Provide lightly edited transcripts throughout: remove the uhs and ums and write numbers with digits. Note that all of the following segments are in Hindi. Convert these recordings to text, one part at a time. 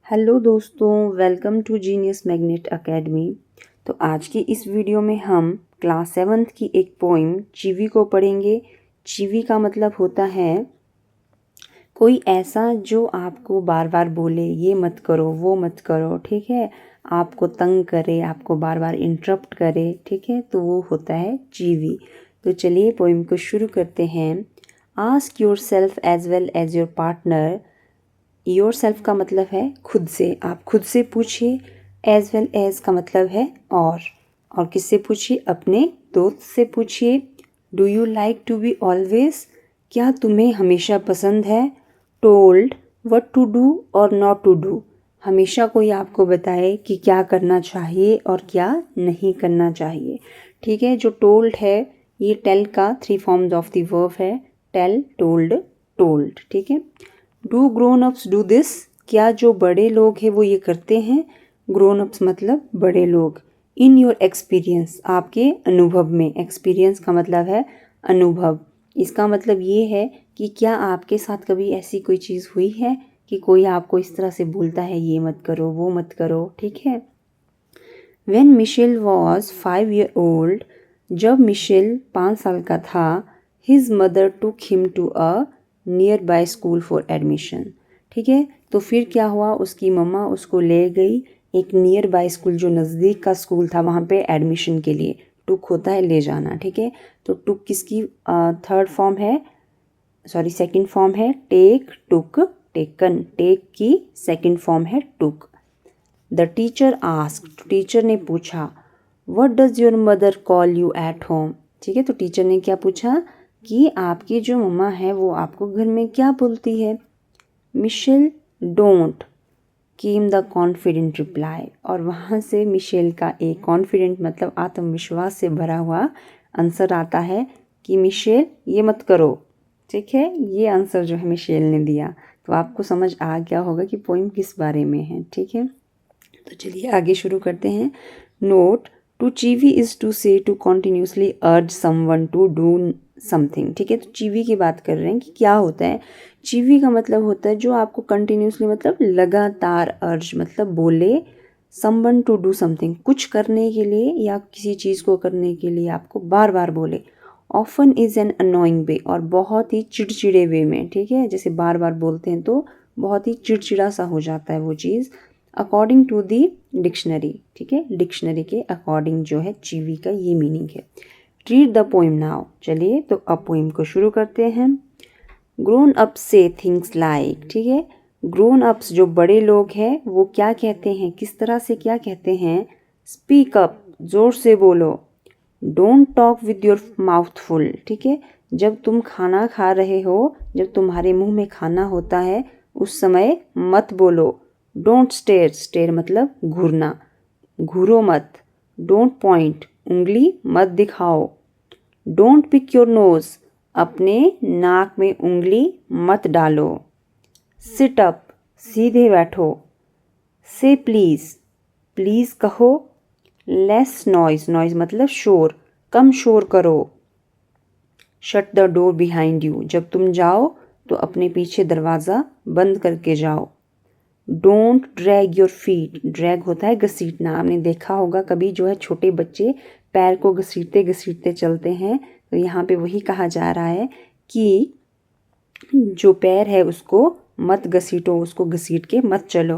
हेलो दोस्तों, welcome to genius magnet academy. तो आज की इस वीडियो में हम क्लास 7th की एक पोइम चीवी को पढ़ेंगे। चीवी का मतलब होता है कोई ऐसा जो आपको बार बार बोले ये मत करो वो मत करो, ठीक है, आपको तंग करे, आपको बार बार इंटरप्ट करे, ठीक है, तो वो होता है चीवी। तो चलिए पोइम को शुरू करते हैं। Ask yourself as well as your partner. Yourself का मतलब है खुद से, आप खुद से पूछिए। एज वेल एज का मतलब है और किससे पूछिए? अपने दोस्त से पूछिए। Do you like to be always? क्या तुम्हें हमेशा पसंद है? टोल्ड व्हाट टू डू और नॉट टू डू, हमेशा कोई आपको बताए कि क्या करना चाहिए और क्या नहीं करना चाहिए, ठीक है। जो टोल्ड है ये टेल का 3 फॉर्म्स ऑफ द वर्ब है, टेल, टोल्ड, टोल्ड, ठीक है। Do grown ups do this? क्या जो बड़े लोग हैं वो ये करते हैं? ग्रोन अप्स मतलब बड़े लोग। इन योर एक्सपीरियंस, आपके अनुभव में। एक्सपीरियंस का मतलब है अनुभव। इसका मतलब ये है कि क्या आपके साथ कभी ऐसी कोई चीज़ हुई है कि कोई आपको इस तरह से बोलता है ये मत करो वो मत करो, ठीक है। When Michelle was 5 years old, जब मिशेल 5 साल का था, his mother took him to a nearby school for admission, ठीक है। तो फिर क्या हुआ, उसकी मम्मा उसको ले गई एक नियर बाय स्कूल, जो नज़दीक का स्कूल था, वहाँ पे एडमिशन के लिए। टुक होता है ले जाना, ठीक है। तो टुक किसकी थर्ड फॉर्म है, सॉरी सेकंड फॉर्म है टेक, टुक, टेकन। टेक की सेकंड फॉर्म है टुक। द टीचर आस्क्ड, टीचर ने पूछा, what does your mother call you at home, ठीक है। तो टीचर ने क्या पूछा कि आपकी जो मम्मा है वो आपको घर में क्या बोलती है। Michelle don't came the confident reply, और वहाँ से मिशेल का एक कॉन्फिडेंट मतलब आत्मविश्वास से भरा हुआ आंसर आता है कि मिशेल ये मत करो, ठीक है। ये आंसर जो है मिशेल ने दिया। तो आपको समझ आ गया होगा कि पोइम किस बारे में है, ठीक है। तो चलिए आगे शुरू करते हैं। नोट, टू चीवी इज़ टू से टू कॉन्टिन्यूसली अर्ज समवन टू डू समथिंग, ठीक है। तो चीवी की बात कर रहे हैं कि क्या होता है। चीवी का मतलब होता है जो आपको कंटिन्यूसली मतलब लगातार अर्ज मतलब बोले, समवन टू डू समथिंग कुछ करने के लिए या किसी चीज़ को करने के लिए आपको बार बार बोले। ऑफन इज़ एन अनोइंग वे, और बहुत ही चिड़चिड़े वे में, ठीक है। जैसे बार बार बोलते हैं तो बहुत ही चिड़चिड़ा सा हो जाता है वो चीज़। अकॉर्डिंग टू दी डिक्शनरी, ठीक है, डिक्शनरी के अकॉर्डिंग जो है चीवी का ये मीनिंग है। रीड द पोइम नाउ, चलिए तो अब पोइम को शुरू करते हैं। ग्रोन अप से थिंग्स लाइक, ठीक है। ग्रोन अप्स जो बड़े लोग हैं वो क्या कहते हैं, किस तरह से क्या कहते हैं। स्पीक अप, जोर से बोलो। Don't talk with your mouth full, ठीक है। जब तुम खाना खा रहे हो, जब तुम्हारे मुंह में खाना होता है उस समय मत बोलो। डोंट स्टेयर, स्टेयर मतलब घूरना, घूरो मत। डोंट पॉइंट, उंगली मत दिखाओ। डोंट पिक योर नोज, अपने नाक में उंगली मत डालो। सिट अप, सीधे बैठो। से प्लीज़, प्लीज़ कहो। लेस नॉइज, नॉइज मतलब शोर, कम शोर करो। Shut the door behind you, जब तुम जाओ तो अपने पीछे दरवाज़ा बंद करके जाओ। Don't drag your feet, drag होता है घसीटना। आपने देखा होगा कभी जो है छोटे बच्चे पैर को घसीटते घसीटते चलते हैं, तो यहाँ पे वही कहा जा रहा है कि जो पैर है उसको मत घसीटो, उसको घसीट के मत चलो।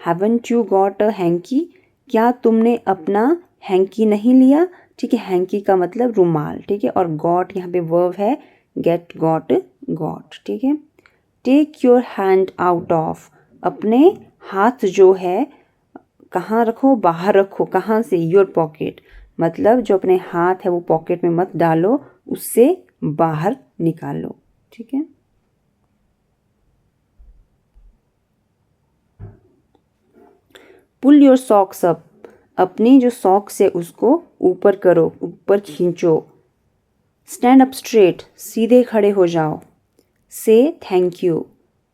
Haven't you got a hanky, क्या तुमने अपना हैंकी नहीं लिया, ठीक है। हैंकी का मतलब रुमाल, ठीक है। और गॉट यहाँ पे वर्ब है गेट, गॉट, गॉट, ठीक है। Take your hand out of, अपने हाथ जो है कहाँ रखो, बाहर रखो। कहाँ से? योर पॉकेट, मतलब जो अपने हाथ है वो पॉकेट में मत डालो, उससे बाहर निकालो, ठीक है। पुल योर सॉक्स अप, अपनी जो सॉक्स है उसको ऊपर करो, ऊपर खींचो। स्टैंड अप स्ट्रेट, सीधे खड़े हो जाओ। Say thank you,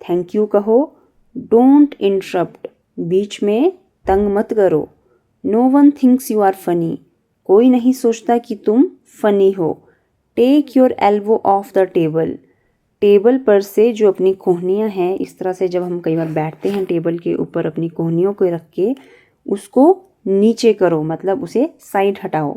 thank you कहो। डोंट इंटरप्ट, बीच में तंग मत करो। No one thinks you are funny, कोई नहीं सोचता कि तुम फनी हो। Take your elbow off the table, table पर से जो अपनी कोहनियाँ हैं, इस तरह से जब हम कई बार बैठते हैं टेबल के ऊपर अपनी कोहनियों को रख के, उसको नीचे करो, मतलब उसे साइड हटाओ।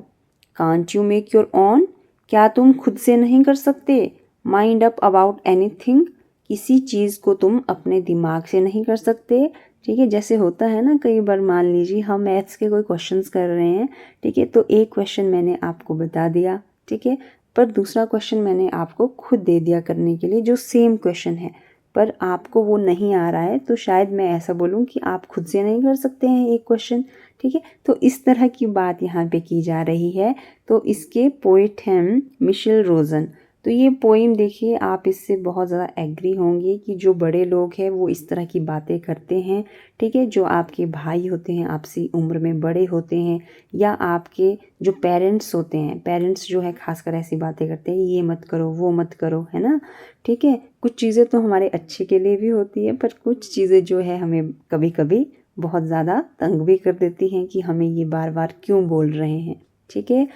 Can't you make your on, क्या तुम खुद से नहीं कर सकते? माइंड अप अबाउट एनीथिंग, किसी चीज़ को तुम अपने दिमाग से नहीं कर सकते। ठीक है, जैसे होता है ना, कई बार मान लीजिए हम मैथ्स के कोई क्वेश्चंस कर रहे हैं, ठीक है, तो एक क्वेश्चन मैंने आपको बता दिया, ठीक है, पर दूसरा क्वेश्चन मैंने आपको खुद दे दिया करने के लिए, जो सेम क्वेश्चन है, पर आपको वो नहीं आ रहा है, तो शायद मैं ऐसा बोलूँ कि आप खुद से नहीं कर सकते हैं एक क्वेश्चन। ठीक है, तो इस तरह की बात यहाँ पे की जा रही है। तो इसके पोइट हैं मिशेल रोजन। तो ये पोइम देखिए, आप इससे बहुत ज़्यादा एग्री होंगे कि जो बड़े लोग हैं वो इस तरह की बातें करते हैं। ठीक है, जो आपके भाई होते हैं, आपसी उम्र में बड़े होते हैं, या आपके जो पेरेंट्स होते हैं, पेरेंट्स जो है खासकर ऐसी बातें करते हैं, ये मत करो वो मत करो, है ना। ठीक है, कुछ चीज़ें तो हमारे अच्छे के लिए भी होती है, पर कुछ चीज़ें जो है हमें कभी कभी बहुत ज़्यादा तंग भी कर देती हैं कि हमें ये बार बार क्यों बोल रहे हैं। ठीक है,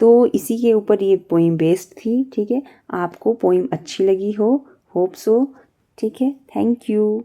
तो इसी के ऊपर ये पोइम बेस्ड थी। ठीक है, आपको पोइम अच्छी लगी हो, होप सो। ठीक है, थैंक यू।